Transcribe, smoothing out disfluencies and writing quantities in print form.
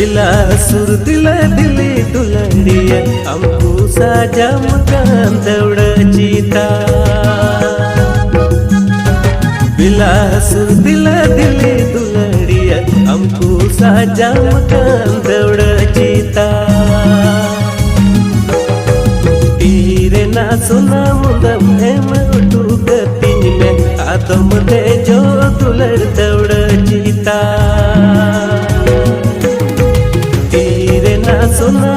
बिला सुर दिला दिली दुलड़िया हमको साजा मकान दौड़ जीता बिला सुर दिला दिली दुलड़िया हमको साजा मकान दौड़ जीता तीरे ना सुना मुदम है मैं उठू गति में आदम दे जो दुलड़ दौड़ जीता सुना